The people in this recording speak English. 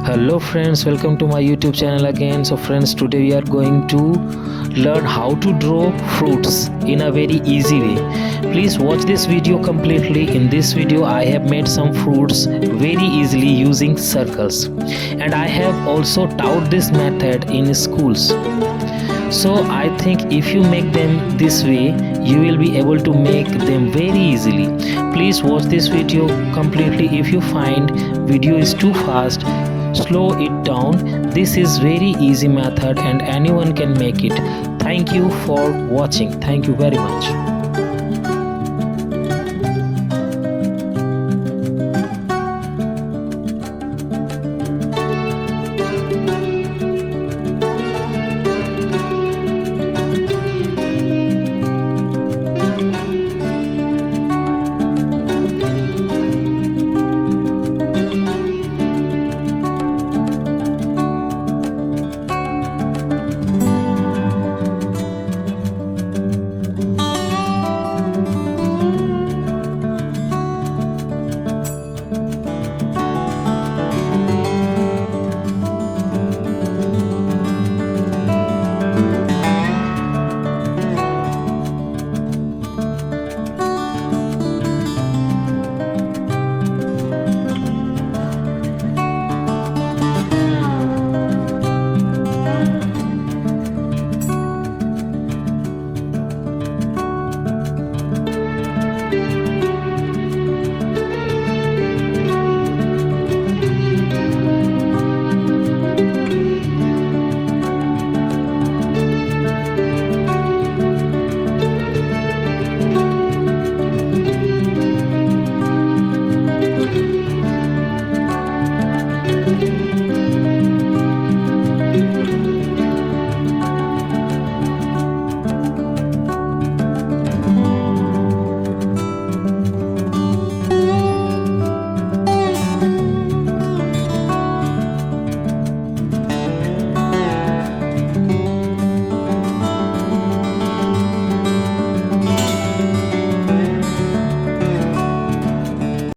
Hello friends, welcome to my YouTube channel again. So friends, today we are going to learn how to draw fruits in a very easy way. Please watch this video completely. In this video I have made some fruits very easily using circles, and I have also taught this method in schools. So I think if you make them this way, you will be able to make them very easily. Please watch this video completely. If you find video is too fast, slow it down. This is very easy method and anyone can make it. Thank you for watching. Thank you very much.